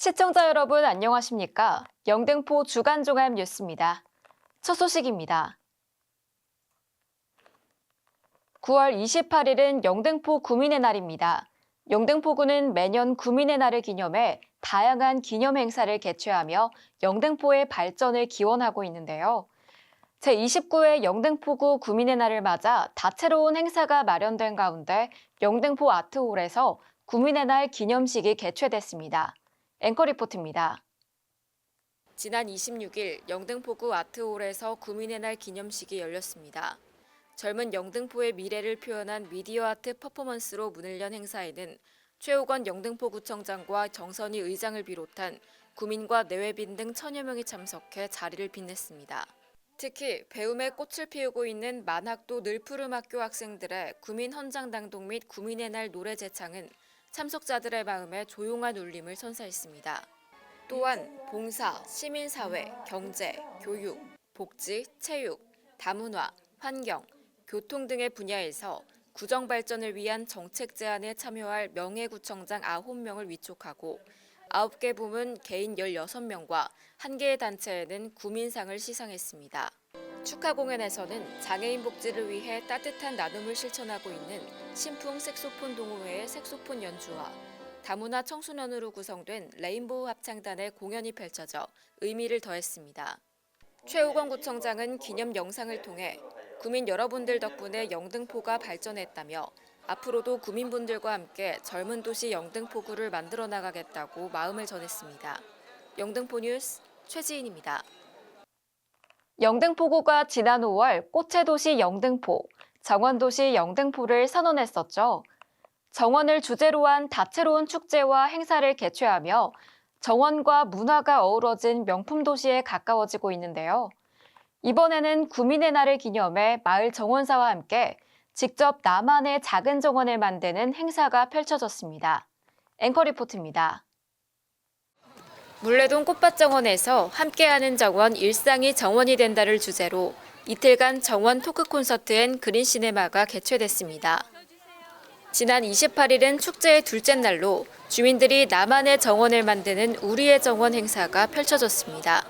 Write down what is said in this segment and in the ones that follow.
시청자 여러분 안녕하십니까? 영등포 주간종합 뉴스입니다. 첫 소식입니다. 9월 28일은 영등포 구민의 날입니다. 영등포구는 매년 구민의 날을 기념해 다양한 기념 행사를 개최하며 영등포의 발전을 기원하고 있는데요. 제29회 영등포구 구민의 날을 맞아 다채로운 행사가 마련된 가운데 영등포 아트홀에서 구민의 날 기념식이 개최됐습니다. 앵커 리포트입니다. 지난 26일 영등포구 아트홀에서 구민의 날 기념식이 열렸습니다. 젊은 영등포의 미래를 표현한 미디어 아트 퍼포먼스로 문을 연 행사에는 최옥원 영등포구청장과 정선희 의장을 비롯한 구민과 내외빈 등 천여 명이 참석해 자리를 빛냈습니다. 특히 배움의 꽃을 피우고 있는 만학도 늘푸름학교 학생들의 구민 헌장낭독 및 구민의 날 노래 제창은 참석자들의 마음에 조용한 울림을 선사했습니다. 또한 봉사, 시민사회, 경제, 교육, 복지, 체육, 다문화, 환경, 교통 등의 분야에서 구정 발전을 위한 정책 제안에 참여할 명예구청장 9명을 위촉하고 9개 부문 개인 16명과 1개의 단체에는 구민상을 시상했습니다. 축하 공연에서는 장애인 복지를 위해 따뜻한 나눔을 실천하고 있는 신풍 색소폰 동호회의 색소폰 연주와 다문화 청소년으로 구성된 레인보우 합창단의 공연이 펼쳐져 의미를 더했습니다. 최우건 구청장은 기념 영상을 통해 구민 여러분들 덕분에 영등포가 발전했다며 앞으로도 구민분들과 함께 젊은 도시 영등포구를 만들어 나가겠다고 마음을 전했습니다. 영등포 뉴스 최지인입니다. 영등포구가 지난 5월 꽃의 도시 영등포, 정원도시 영등포를 선언했었죠. 정원을 주제로 한 다채로운 축제와 행사를 개최하며 정원과 문화가 어우러진 명품 도시에 가까워지고 있는데요. 이번에는 구민의 날을 기념해 마을 정원사와 함께 직접 나만의 작은 정원을 만드는 행사가 펼쳐졌습니다. 앵커 리포트입니다. 물레동 꽃밭정원에서 함께하는 정원 일상이 정원이 된다를 주제로 이틀간 정원 토크 콘서트 앤 그린 시네마가 개최됐습니다. 지난 28일은 축제의 둘째 날로 주민들이 나만의 정원을 만드는 우리의 정원 행사가 펼쳐졌습니다.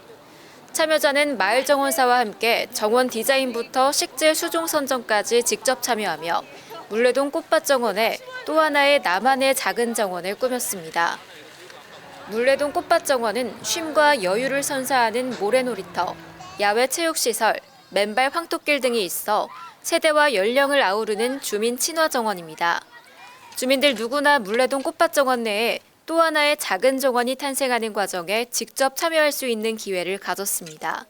참여자는 마을 정원사와 함께 정원 디자인부터 식재 수종 선정까지 직접 참여하며 물레동 꽃밭정원에 또 하나의 나만의 작은 정원을 꾸몄습니다. 물레동 꽃밭정원은 쉼과 여유를 선사하는 모래놀이터, 야외 체육시설, 맨발 황토길 등이 있어 세대와 연령을 아우르는 주민 친화 정원입니다. 주민들 누구나 물레동 꽃밭정원 내에 또 하나의 작은 정원이 탄생하는 과정에 직접 참여할 수 있는 기회를 가졌습니다.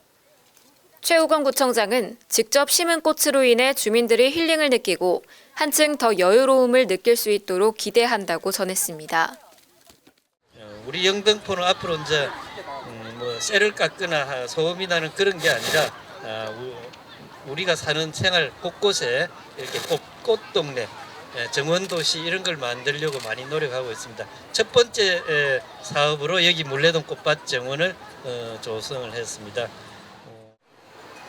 최우건 구청장은 직접 심은 꽃으로 인해 주민들이 힐링을 느끼고 한층 더 여유로움을 느낄 수 있도록 기대한다고 전했습니다. 우리 영등포는 앞으로 이제 쇠를 깎거나 소음이 나는 그런 게 아니라 우리가 사는 생활 곳곳에 이렇게 꽃동네, 정원도시 이런 걸 만들려고 많이 노력하고 있습니다. 첫 번째 사업으로 여기 물레동 꽃밭 정원을 조성을 했습니다.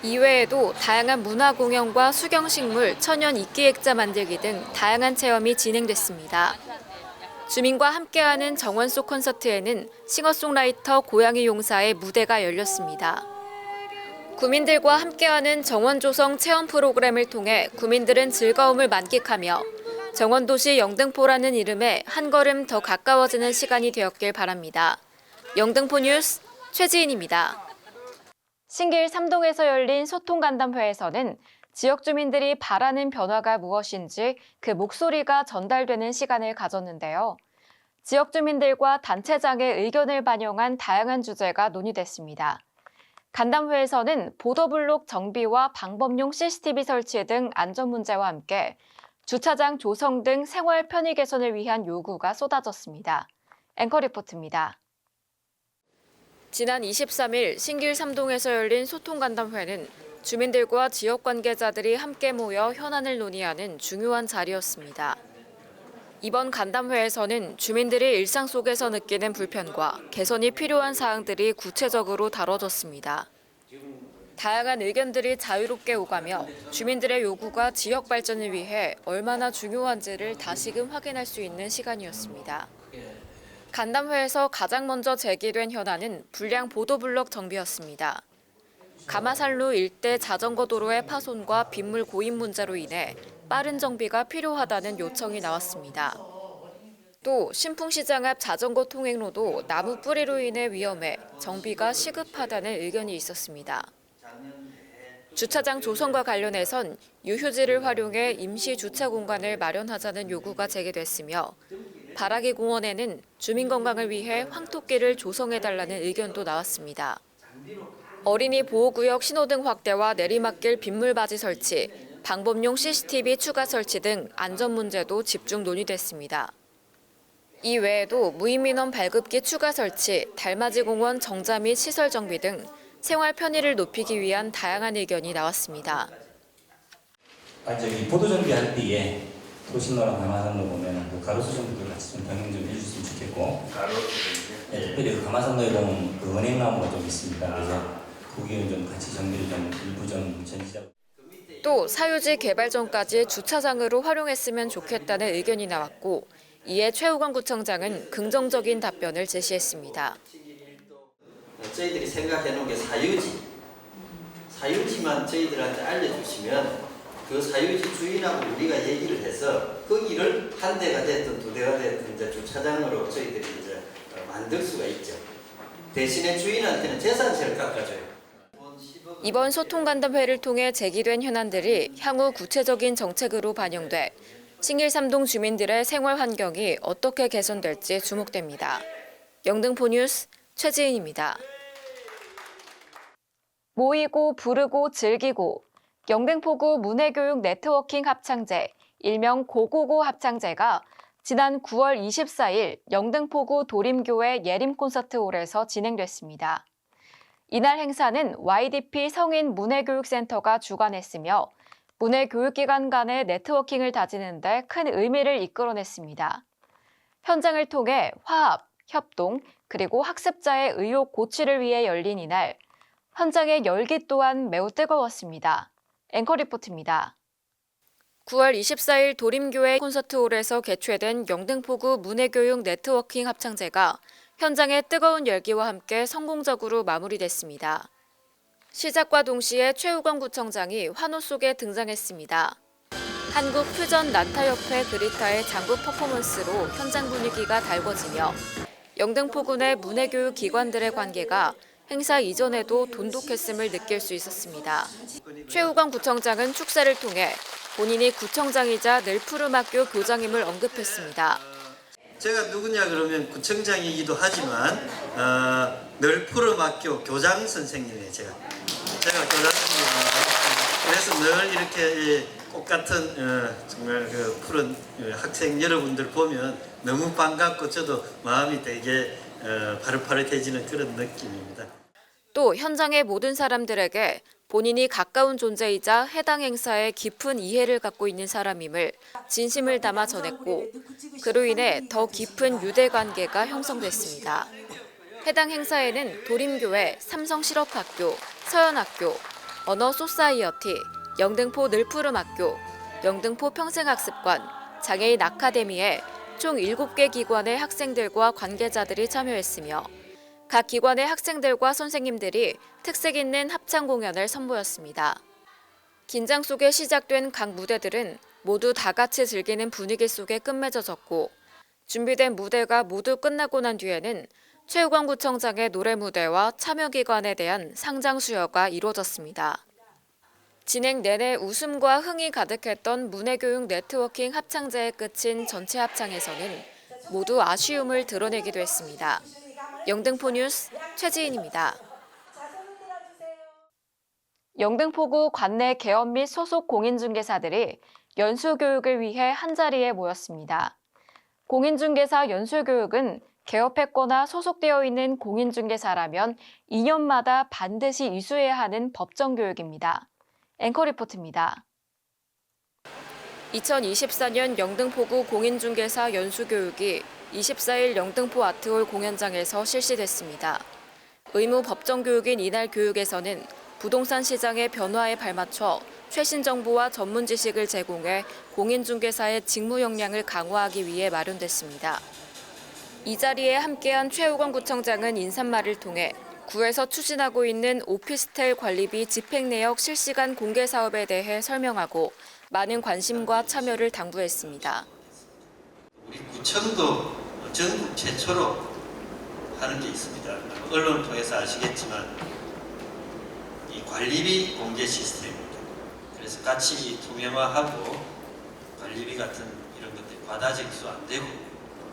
이외에도 다양한 문화공연과 수경식물, 천연 이끼액자 만들기 등 다양한 체험이 진행됐습니다. 주민과 함께하는 정원 속 콘서트에는 싱어송라이터 고양이 용사의 무대가 열렸습니다. 구민들과 함께하는 정원 조성 체험 프로그램을 통해 구민들은 즐거움을 만끽하며 정원도시 영등포라는 이름에 한 걸음 더 가까워지는 시간이 되었길 바랍니다. 영등포 뉴스 최지인입니다. 신길 3동에서 열린 소통간담회에서는 지역 주민들이 바라는 변화가 무엇인지 그 목소리가 전달되는 시간을 가졌는데요. 지역 주민들과 단체장의 의견을 반영한 다양한 주제가 논의됐습니다. 간담회에서는 보도블록 정비와 방범용 CCTV 설치 등 안전 문제와 함께 주차장 조성 등 생활 편의 개선을 위한 요구가 쏟아졌습니다. 앵커 리포트입니다. 지난 23일 신길 3동에서 열린 소통간담회는 주민들과 지역 관계자들이 함께 모여 현안을 논의하는 중요한 자리였습니다. 이번 간담회에서는 주민들이 일상 속에서 느끼는 불편과 개선이 필요한 사항들이 구체적으로 다뤄졌습니다. 다양한 의견들이 자유롭게 오가며 주민들의 요구가 지역 발전을 위해 얼마나 중요한지를 다시금 확인할 수 있는 시간이었습니다. 간담회에서 가장 먼저 제기된 현안은 불량 보도블록 정비였습니다. 가마산로 일대 자전거 도로의 파손과 빗물 고입 문제로 인해 빠른 정비가 필요하다는 요청이 나왔습니다. 또 신풍시장 앞 자전거 통행로도 나무 뿌리로 인해 위험해 정비가 시급하다는 의견이 있었습니다. 주차장 조성과 관련해선 유휴지를 활용해 임시 주차 공간을 마련하자는 요구가 제기됐으며 바라기 공원에는 주민 건강을 위해 황토길을 조성해달라는 의견도 나왔습니다. 어린이 보호구역 신호등 확대와 내리막길 빗물바지 설치, 방범용 CCTV 추가 설치 등 안전 문제도 집중 논의됐습니다. 이 외에도 무인민원 발급기 추가 설치, 달맞이 공원 정자 및 시설 정비 등 생활 편의를 높이기 위한 다양한 의견이 나왔습니다. 보도 정비할 때에 도심로랑 가마산로 보면 그 가로수 정비도 같이 좀 병행 좀 해주셨으면 좋겠고, 특별히 그 가마산로에 보면 그 은행나무가 좀 있습니다. 그래서 거기는 좀 같이 정비를 좀 일부 좀 전시하고. 또 사유지 개발 전까지 주차장으로 활용했으면 좋겠다는 의견이 나왔고, 이에 최우관 구청장은 긍정적인 답변을 제시했습니다. 저희들이 생각해놓은 게 사유지만 저희들한테 알려주시면 그 사유지 주인하고 우리가 얘기를 해서 거기를 한 대가 됐든 두 대가 됐든 이제 주차장으로 저희들이 이제 만들 수가 있죠. 대신에 주인한테는 재산세를 깎아줘요. 이번 소통간담회를 통해 제기된 현안들이 향후 구체적인 정책으로 반영돼 신길삼동 주민들의 생활 환경이 어떻게 개선될지 주목됩니다. 영등포 뉴스 최지인입니다. 모이고 부르고 즐기고 영등포구 문해교육 네트워킹 합창제, 일명 고고고 합창제가 지난 9월 24일 영등포구 도림교회 예림 콘서트홀에서 진행됐습니다. 이날 행사는 YDP 성인 문해교육센터가 주관했으며 문해교육기관 간의 네트워킹을 다지는 데 큰 의미를 이끌어냈습니다. 현장을 통해 화합, 협동, 그리고 학습자의 의욕 고취를 위해 열린 이날, 현장의 열기 또한 매우 뜨거웠습니다. 앵커 리포트입니다. 9월 24일 도림교회 콘서트홀에서 개최된 영등포구 문해교육 네트워킹 합창제가 현장의 뜨거운 열기와 함께 성공적으로 마무리됐습니다. 시작과 동시에 최우건 구청장이 환호 속에 등장했습니다. 한국퓨전 난타협회 그리타의 장구 퍼포먼스로 현장 분위기가 달궈지며 영등포군의 문해교육 기관들의 관계가 행사 이전에도 돈독했음을 느낄 수 있었습니다. 최우건 구청장은 축사를 통해 본인이 구청장이자 늘푸름학교 교장임을 언급했습니다. 제가 누구냐 그러면 구청장이기도 하지만 늘푸름학교 교장 선생님이에요. 제가 교장 선생님입니다. 그래서 늘 이렇게 꽃같은 정말 그 푸른 학생 여러분들 보면 너무 반갑고 저도 마음이 되게 파릇파릇해지는 그런 느낌입니다. 또 현장의 모든 사람들에게 본인이 가까운 존재이자 해당 행사에 깊은 이해를 갖고 있는 사람임을 진심을 담아 전했고, 그로 인해 더 깊은 유대관계가 형성됐습니다. 해당 행사에는 도림교회, 삼성실업학교, 서연학교, 언어소사이어티, 영등포 늘푸름학교, 영등포 평생학습관, 장애인 아카데미에 총 7개 기관의 학생들과 관계자들이 참여했으며 각 기관의 학생들과 선생님들이 특색 있는 합창 공연을 선보였습니다. 긴장 속에 시작된 각 무대들은 모두 다 같이 즐기는 분위기 속에 끝맺어졌고, 준비된 무대가 모두 끝나고 난 뒤에는 최우건 구청장의 노래 무대와 참여기관에 대한 상장 수여가 이루어졌습니다. 진행 내내 웃음과 흥이 가득했던 문해교육 네트워킹 합창제의 끝인 전체 합창에서는 모두 아쉬움을 드러내기도 했습니다. 영등포 뉴스 최지인입니다. 영등포구 관내 개업 및 소속 공인중개사들이 연수교육을 위해 한자리에 모였습니다. 공인중개사 연수교육은 개업했거나 소속되어 있는 공인중개사라면 2년마다 반드시 이수해야 하는 법정교육입니다. 앵커 리포트입니다. 2024년 영등포구 공인중개사 연수교육이 24일 영등포 아트홀 공연장에서 실시됐습니다. 의무 법정교육인 이날 교육에서는 부동산 시장의 변화에 발맞춰 최신 정보와 전문 지식을 제공해 공인중개사의 직무 역량을 강화하기 위해 마련됐습니다. 이 자리에 함께한 최우건 구청장은 인사말을 통해 구에서 추진하고 있는 오피스텔 관리비 집행 내역 실시간 공개 사업에 대해 설명하고 많은 관심과 참여를 당부했습니다. 우리 구청도 전국 최초로 하는 게 있습니다. 언론을 통해서 아시겠지만 이 관리비 공개 시스템입니다. 그래서 같이 투명화하고 관리비 같은 이런 것들 과다 징수 안 되고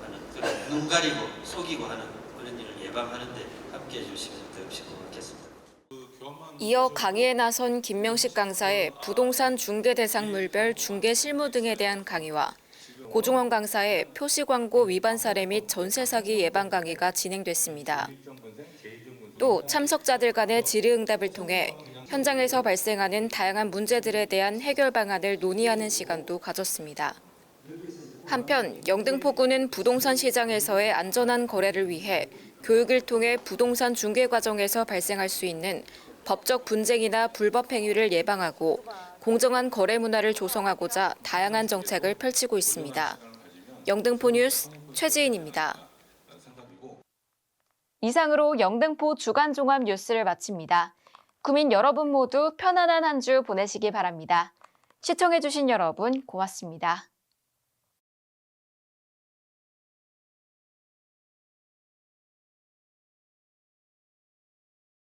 하는 그런 눈 가리고 속이고 하는 그런 일을 예방하는 데 함께해 주시면 더없이 고맙겠습니다. 이어 강의에 나선 김명식 강사의 부동산 중개 대상물별 중개 실무 등에 대한 강의와 고종원 강사의 표시 광고 위반 사례 및 전세 사기 예방 강의가 진행됐습니다. 또 참석자들 간의 질의응답을 통해 현장에서 발생하는 다양한 문제들에 대한 해결 방안을 논의하는 시간도 가졌습니다. 한편 영등포구는 부동산 시장에서의 안전한 거래를 위해 교육을 통해 부동산 중개 과정에서 발생할 수 있는 법적 분쟁이나 불법 행위를 예방하고 공정한 거래 문화를 조성하고자 다양한 정책을 펼치고 있습니다. 영등포 뉴스 최지인입니다. 이상으로 영등포 주간 종합 뉴스를 마칩니다. 구민 여러분 모두 편안한 한 주 보내시기 바랍니다. 시청해주신 여러분 고맙습니다.